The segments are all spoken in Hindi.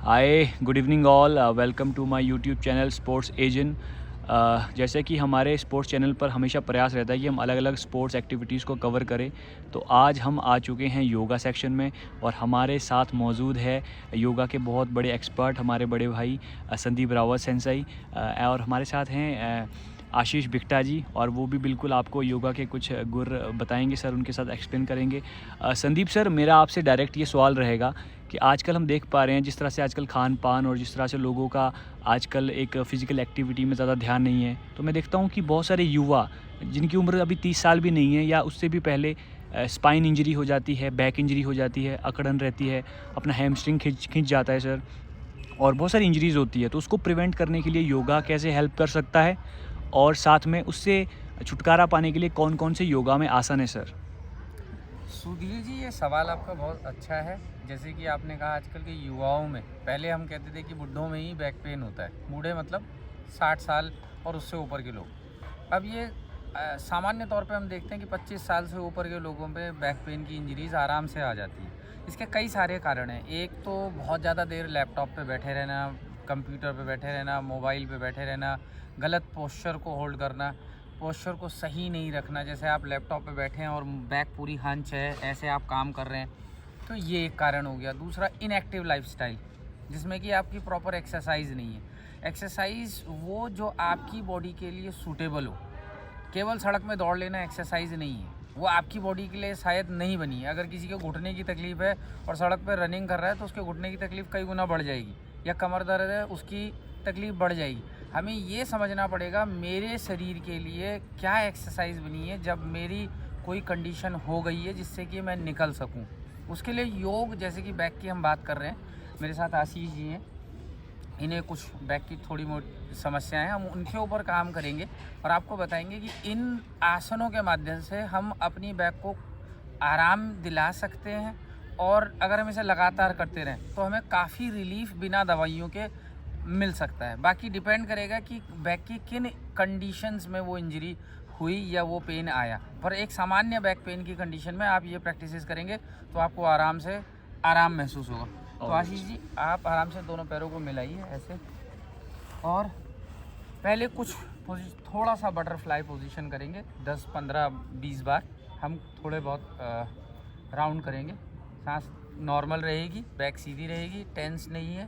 Hi, good evening all. Welcome to my YouTube channel sports agent. जैसे कि हमारे स्पोर्ट्स चैनल पर हमेशा प्रयास रहता है कि हम अलग अलग स्पोर्ट्स एक्टिविटीज़ को कवर करें। तो आज हम आ चुके हैं योगा सेक्शन में और हमारे साथ मौजूद है योगा के बहुत बड़े एक्सपर्ट हमारे बड़े भाई संदीप रावत सेंसाई। और हमारे साथ हैं आशीष बिक्टा जी, और वो भी बिल्कुल आपको योगा के कुछ गुर बताएंगे सर, उनके साथ एक्सप्लेन करेंगे। संदीप सर, मेरा आपसे डायरेक्ट ये सवाल रहेगा कि आजकल हम देख पा रहे हैं जिस तरह से आजकल खान पान और जिस तरह से लोगों का आजकल एक फ़िज़िकल एक्टिविटी में ज़्यादा ध्यान नहीं है, तो मैं देखता हूँ कि बहुत सारे युवा जिनकी उम्र अभी 30 साल भी नहीं है या उससे भी पहले स्पाइन इंजरी हो जाती है, बैक इंजरी हो जाती है, अकड़न रहती है, अपना हैमस्ट्रिंग खिंच जाता है सर, और बहुत सारी इंजरीज़ होती है। तो उसको प्रिवेंट करने के लिए योगा कैसे हेल्प कर सकता है, और साथ में उससे छुटकारा पाने के लिए कौन कौन से योगा में आसन है सर? सुधीर जी, ये सवाल आपका बहुत अच्छा है। जैसे कि आपने कहा, आजकल के युवाओं में, पहले हम कहते थे कि बुढ़ों में ही बैक पेन होता है। बूढ़े मतलब 60 साल और उससे ऊपर के लोग। अब ये सामान्य तौर पे हम देखते हैं कि 25 साल से ऊपर के लोगों पे बैक पेन की इंजरीज़ आराम से आ जाती है। इसके कई सारे कारण हैं। एक तो बहुत ज़्यादा देर लैपटॉप पे बैठे रहना, कंप्यूटर पे बैठे रहना, मोबाइल पे बैठे रहना, गलत पोस्चर को होल्ड करना, पोस्चर को सही नहीं रखना। जैसे आप लैपटॉप पे बैठे हैं और बैक पूरी हंच है, ऐसे आप काम कर रहे हैं, तो ये एक कारण हो गया। दूसरा, इनएक्टिव लाइफस्टाइल, जिसमें कि आपकी प्रॉपर एक्सरसाइज नहीं है। एक्सरसाइज वो जो आपकी बॉडी के लिए सूटेबल हो। केवल सड़क में दौड़ लेना एक्सरसाइज नहीं है, वो आपकी बॉडी के लिए शायद नहीं बनी है। अगर किसी को घुटने की तकलीफ है और सड़क पर रनिंग कर रहा है, तो उसके घुटने की तकलीफ कई गुना बढ़ जाएगी, या कमर दर्द है उसकी तकलीफ बढ़ जाएगी। हमें ये समझना पड़ेगा मेरे शरीर के लिए क्या एक्सरसाइज बनी है, जब मेरी कोई कंडीशन हो गई है जिससे कि मैं निकल सकूं। उसके लिए योग, जैसे कि बैक की हम बात कर रहे हैं, मेरे साथ आशीष जी हैं, इन्हें कुछ बैक की थोड़ी मोटी समस्याएं हैं, हम उनके ऊपर काम करेंगे और आपको बताएंगे कि इन आसनों के माध्यम से हम अपनी बैक को आराम दिला सकते हैं। और अगर हम इसे लगातार करते रहें तो हमें काफ़ी रिलीफ बिना दवाइयों के मिल सकता है। बाकी डिपेंड करेगा कि बैक की किन कंडीशंस में वो इंजरी हुई या वो पेन आया। पर एक सामान्य बैक पेन की कंडीशन में आप ये प्रैक्टिसेस करेंगे तो आपको आराम से आराम महसूस होगा। तो आशीष जी, आप आराम से दोनों पैरों को मिलाइए ऐसे, और पहले कुछ थोड़ा सा बटरफ्लाई पोजीशन करेंगे 10, 15, 20 बार। हम थोड़े बहुत राउंड करेंगे। सांस नॉर्मल रहेगी, बैक सीधी रहेगी, टेंस नहीं है,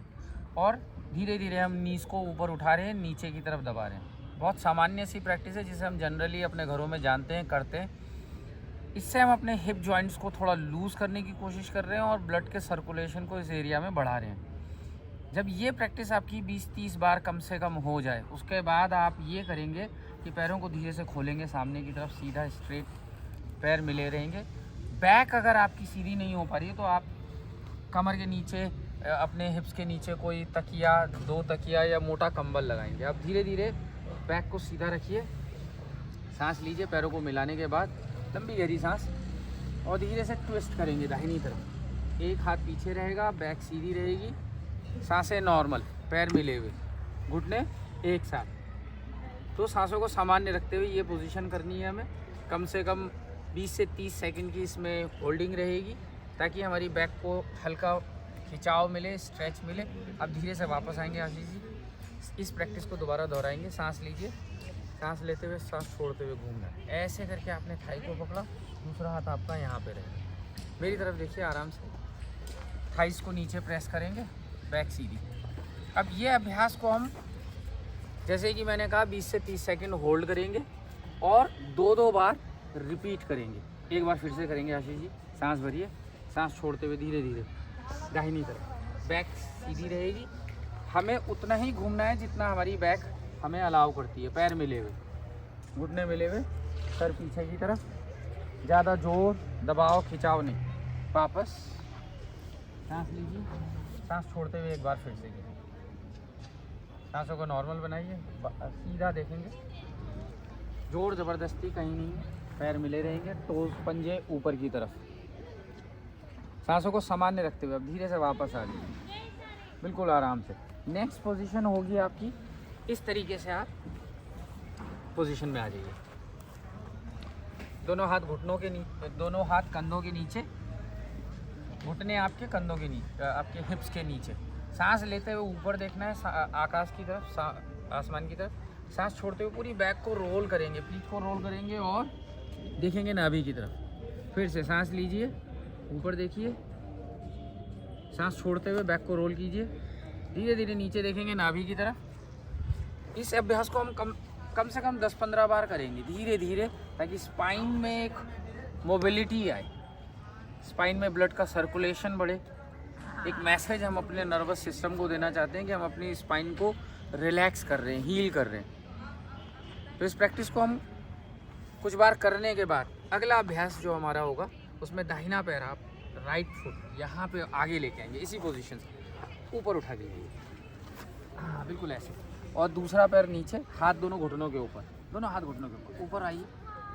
और धीरे धीरे हम नीज को ऊपर उठा रहे हैं, नीचे की तरफ दबा रहे हैं। बहुत सामान्य सी प्रैक्टिस है जिसे हम जनरली अपने घरों में जानते हैं, करते हैं। इससे हम अपने हिप जॉइंट्स को थोड़ा लूज़ करने की कोशिश कर रहे हैं और ब्लड के सर्कुलेशन को इस एरिया में बढ़ा रहे हैं। जब ये प्रैक्टिस आपकी 20-30 बार कम से कम हो जाए, उसके बाद आप ये करेंगे कि पैरों को धीरे से खोलेंगे सामने की तरफ, सीधा स्ट्रेट पैर मिले रहेंगे। बैक अगर आपकी सीधी नहीं हो पा रही है तो आप कमर के नीचे, अपने हिप्स के नीचे कोई तकिया, 2 तकिया या मोटा कंबल लगाएंगे। आप धीरे धीरे बैक को सीधा रखिए, सांस लीजिए पैरों को मिलाने के बाद, लंबी गहरी सांस, और धीरे से ट्विस्ट करेंगे दाहिनी तरफ। एक हाथ पीछे रहेगा, बैक सीधी रहेगी, सांसें नॉर्मल, पैर मिले हुए, घुटने एक साथ। तो सांसों को सामान्य रखते हुए ये पोजीशन करनी है हमें। कम से कम 20 से 30 सेकंड की इसमें होल्डिंग रहेगी, ताकि हमारी बैक को हल्का खिंचाव मिले, स्ट्रेच मिले। अब धीरे से वापस आएंगे आशीष जी, इस प्रैक्टिस को दोबारा दोहराएंगे। सांस लीजिए, सांस लेते हुए सांस छोड़ते हुए घूमना है। ऐसे करके आपने थाई को पकड़ा, दूसरा हाथ आपका यहाँ पे रहेगा। मेरी तरफ देखिए, आराम से थाइस को नीचे प्रेस करेंगे, बैक सीधी। अब ये अभ्यास को हम, जैसे कि मैंने कहा, 20 से 30 सेकंड होल्ड करेंगे और 2-2 बार रिपीट करेंगे। एक बार फिर से करेंगे आशीष जी, सांस भरिए, सांस छोड़ते हुए धीरे धीरे दाहिनी तरफ, बैक सीधी रहेगी। हमें उतना ही घूमना है जितना हमारी बैक हमें अलाउ करती है। पैर मिले हुए, घुटने मिले हुए, सर पीछे की तरफ, ज़्यादा जोर, दबाव, खिंचाव नहीं। वापस सांस लीजिए, सांस छोड़ते हुए एक बार फिर से गिरें। सांसों को नॉर्मल बनाइए, सीधा देखेंगे, जोर ज़बरदस्ती कहीं नहीं है, पैर मिले रहेंगे, टोज पंजे ऊपर की तरफ, सांसों को सामान्य रखते हुए। अब धीरे से वापस आ जाइए, बिल्कुल आराम से। नेक्स्ट पोजीशन होगी आपकी इस तरीके से, आप पोजीशन में आ जाइए। दोनों हाथ घुटनों के नीचे, दोनों हाथ कंधों के नीचे, घुटने आपके कंधों के नीचे, आपके हिप्स के नीचे। सांस लेते हुए ऊपर देखना है, आकाश की तरफ, आसमान की तरफ। सांस छोड़ते हुए पूरी बैक को रोल करेंगे, पीठ को रोल करेंगे और देखेंगे नाभि की तरफ। फिर से सांस लीजिए, ऊपर देखिए, सांस छोड़ते हुए बैक को रोल कीजिए, धीरे धीरे नीचे देखेंगे नाभि की तरफ। इस अभ्यास को हम कम से कम 10-15 बार करेंगे धीरे धीरे, ताकि स्पाइन में एक मोबिलिटी आए, स्पाइन में ब्लड का सर्कुलेशन बढ़े। एक मैसेज हम अपने नर्वस सिस्टम को देना चाहते हैं कि हम अपनी स्पाइन को रिलैक्स कर रहे हैं, हील कर रहे हैं। तो इस प्रैक्टिस को हम कुछ बार करने के बाद अगला अभ्यास जो हमारा होगा, उसमें दाहिना पैर आप राइट फुट यहाँ पे आगे लेके आएंगे, इसी पोजीशन से ऊपर उठा के लिए, हाँ बिल्कुल ऐसे। और दूसरा पैर नीचे, हाथ दोनों घुटनों के ऊपर, दोनों हाथ घुटनों के ऊपर, ऊपर आइए,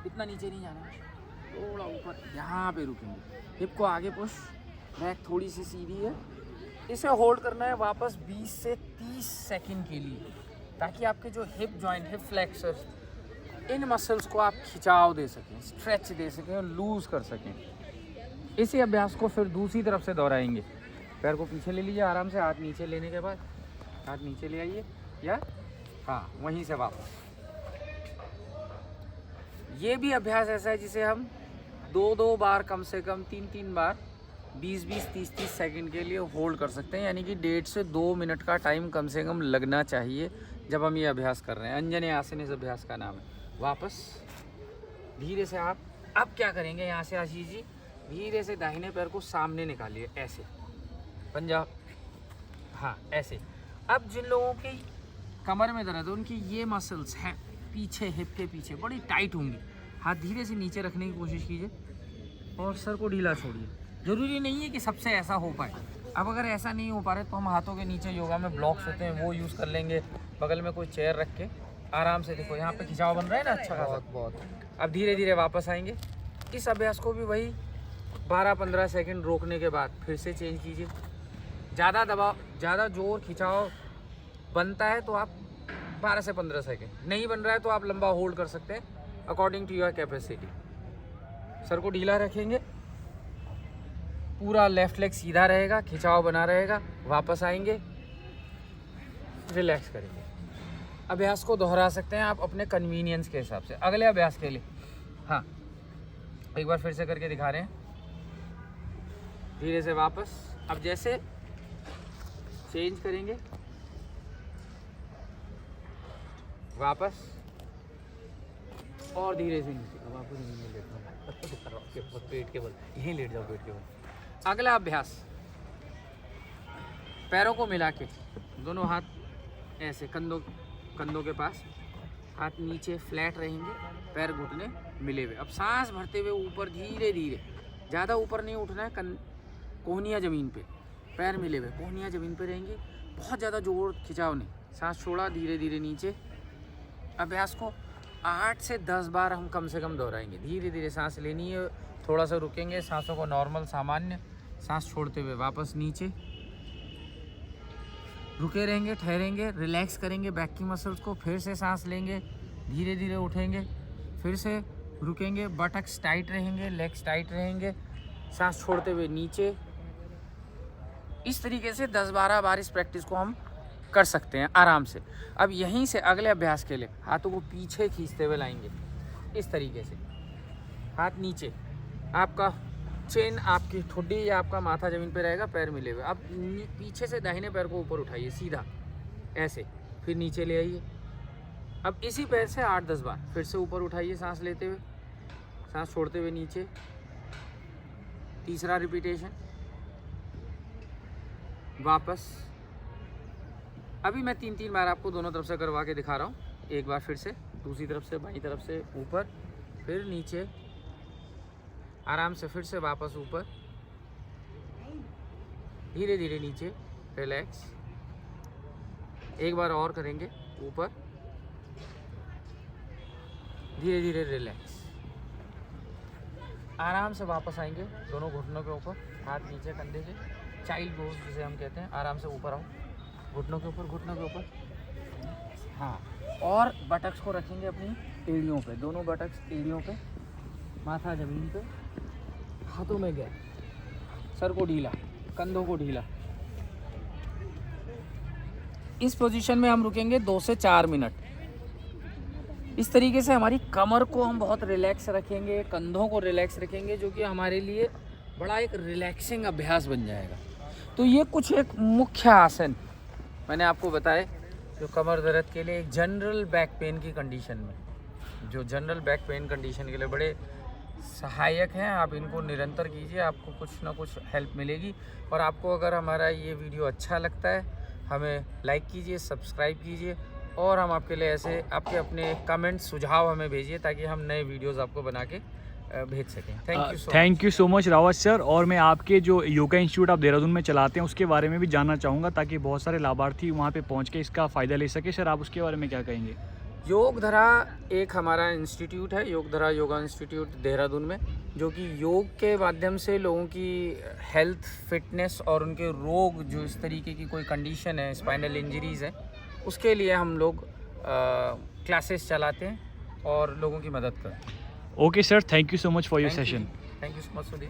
इतना नीचे नहीं जाना है, थोड़ा ऊपर, यहाँ पे रुकेंगे। हिप को आगे पुश, बैक थोड़ी सी सीधी है, इसे होल्ड करना है वापस 20 से 30 सेकंड के लिए, ताकि आपके जो हिप जॉइंट, हिप फ्लेक्सर्स, इन मसल्स को आप खिंचाव दे सकें, स्ट्रेच दे सकें और लूज़ कर सकें। इसी अभ्यास को फिर दूसरी तरफ से दोहराएंगे। पैर को पीछे ले लीजिए आराम से, हाथ नीचे लेने के बाद हाथ नीचे ले आइए, या हाँ वहीं से वापस। ये भी अभ्यास ऐसा है जिसे हम 2-2 बार, कम से कम 3-3 बार 20-20, 30-30 सेकंड के लिए होल्ड कर सकते हैं। यानी कि 1.5 से 2 मिनट का टाइम कम से कम लगना चाहिए जब हम ये अभ्यास कर रहे हैं। अंजने आसन इस अभ्यास का नाम है। वापस धीरे से आप अब क्या करेंगे, यहाँ से आशीष जी धीरे से दाहिने पैर को सामने निकालिए, ऐसे पंजाब, हाँ ऐसे। अब जिन लोगों की कमर में दर्द है, उनकी ये मसल्स हैं पीछे, हिप के पीछे बड़ी टाइट होंगी। हाथ धीरे से नीचे रखने की कोशिश कीजिए और सर को ढीला छोड़िए। ज़रूरी नहीं है कि सबसे ऐसा हो पाए। अब अगर ऐसा नहीं हो पा रहे तो हम हाथों के नीचे योगा में ब्लॉक्स होते हैं, वो यूज़ कर लेंगे। बगल में कोई चेयर रख के आराम से, देखो यहाँ पे खिंचाव बन रहा है ना, अच्छा खासा। बहुत। अब धीरे धीरे वापस आएंगे। इस अभ्यास को भी वही 12-15 सेकंड रोकने के बाद फिर से चेंज कीजिए। ज़्यादा दबाव, ज़्यादा जोर खिंचाव बनता है तो आप 12 से 15 सेकंड, नहीं बन रहा है तो आप लंबा होल्ड कर सकते हैं, अकॉर्डिंग टू योर कैपेसिटी। सर को ढीला रखेंगे, पूरा लेफ्ट लेग सीधा रहेगा, खिंचाव बना रहेगा। वापस आएंगे, रिलैक्स करेंगे। अभ्यास को दोहरा सकते हैं आप अपने कन्वीनियंस के हिसाब से। अगले अभ्यास के लिए हाँ एक बार फिर से करके दिखा रहे हैं, धीरे से वापस। अब जैसे चेंज करेंगे, वापस और धीरे से नीचे। अब आपको नीचे लेटना है, पेट के बल यहीं लेट जाओ, पेट के बल। अगला अभ्यास, पैरों को मिला के दोनों हाथ ऐसे कंधों के पास, हाथ नीचे फ्लैट रहेंगे, पैर घुटने मिले हुए। अब सांस भरते हुए ऊपर धीरे धीरे, ज़्यादा ऊपर नहीं उठना है, कोहनियाँ ज़मीन पे, पैर मिले हुए, कोहनियाँ ज़मीन पे रहेंगी। बहुत ज़्यादा जोर खिंचाव नहीं, सांस छोड़ा, धीरे धीरे नीचे। अभ्यास को 8 से 10 बार हम कम से कम दोहराएंगे। धीरे धीरे सांस लेनी है, थोड़ा सा रुकेंगे, सांसों को नॉर्मल सामान्य, सांस छोड़ते हुए वापस नीचे, रुके रहेंगे, ठहरेंगे, रिलैक्स करेंगे बैक की मसल्स को। फिर से सांस लेंगे, धीरे धीरे उठेंगे, फिर से रुकेंगे, बटक्स टाइट रहेंगे, लेग्स टाइट रहेंगे, सांस छोड़ते हुए नीचे। इस तरीके से 10-12 बार इस प्रैक्टिस को हम कर सकते हैं आराम से। अब यहीं से अगले अभ्यास के लिए हाथों को पीछे खींचते हुए लाएंगे, इस तरीके से, हाथ नीचे, आपका चेन, आपकी ठुड्डी या आपका माथा ज़मीन पे रहेगा, पैर मिले हुए। अब पीछे से दाहिने पैर को ऊपर उठाइए सीधा, ऐसे, फिर नीचे ले आइए। अब इसी पैर से 8-10 बार फिर से ऊपर उठाइए, सांस लेते हुए, सांस छोड़ते हुए नीचे। तीसरा रिपीटेशन, वापस। अभी मैं 3-3 बार आपको दोनों तरफ से करवा के दिखा रहा हूँ। एक बार फिर से दूसरी तरफ से, बाईं तरफ से ऊपर, फिर नीचे, आराम से, फिर से वापस ऊपर, धीरे धीरे नीचे, रिलैक्स। एक बार और करेंगे, ऊपर, धीरे धीरे रिलैक्स। आराम से वापस आएंगे, दोनों घुटनों के ऊपर, हाथ नीचे कंधे के, चाइल्ड पोज जिसे हम कहते हैं। आराम से ऊपर आओ, घुटनों के ऊपर, घुटनों के ऊपर, हाँ। और बटक्स को रखेंगे अपनी एड़ियों पे, दोनों बटक्स एड़ियों पे, माथा ज़मीन पे, हाथों में गैप, सर को ढीला, कंधों को ढीला। इस पोजीशन में हम रुकेंगे 2 से 4 मिनट। इस तरीके से हमारी कमर को हम बहुत रिलैक्स रखेंगे, कंधों को रिलैक्स रखेंगे, जो कि हमारे लिए बड़ा एक रिलैक्सिंग अभ्यास बन जाएगा। तो ये कुछ एक मुख्य आसन मैंने आपको बताए जो कमर दर्द के लिए, एक जनरल बैक पेन की कंडीशन में, जो जनरल बैक पेन कंडीशन के लिए बड़े सहायक हैं। आप इनको निरंतर कीजिए, आपको कुछ ना कुछ हेल्प मिलेगी। और आपको अगर हमारा ये वीडियो अच्छा लगता है, हमें लाइक कीजिए, सब्सक्राइब कीजिए, और हम आपके लिए ऐसे आपके अपने कमेंट सुझाव हमें भेजिए ताकि हम नए वीडियोस आपको बना के भेज सकें। Thank you so much Rawat sir. और मैं आपके जो योगा इंस्टीट्यूट आप देहरादून में चलाते हैं उसके बारे में भी जानना चाहूँगा, ताकि बहुत सारे लाभार्थी वहाँ पे पहुँच के इसका फ़ायदा ले सके। सर आप उसके बारे में क्या कहेंगे? योगधरा एक हमारा इंस्टीट्यूट है, योगधरा योगा इंस्टीट्यूट देहरादून में, जो कि योग के माध्यम से लोगों की हेल्थ, फिटनेस और उनके रोग, जो इस तरीके की कोई कंडीशन है, स्पाइनल इंजरीज़ है, उसके लिए हम लोग क्लासेस चलाते हैं और लोगों की मदद करते हैं। Okay sir, thank you so much for your session. Thank you so much Sudhir.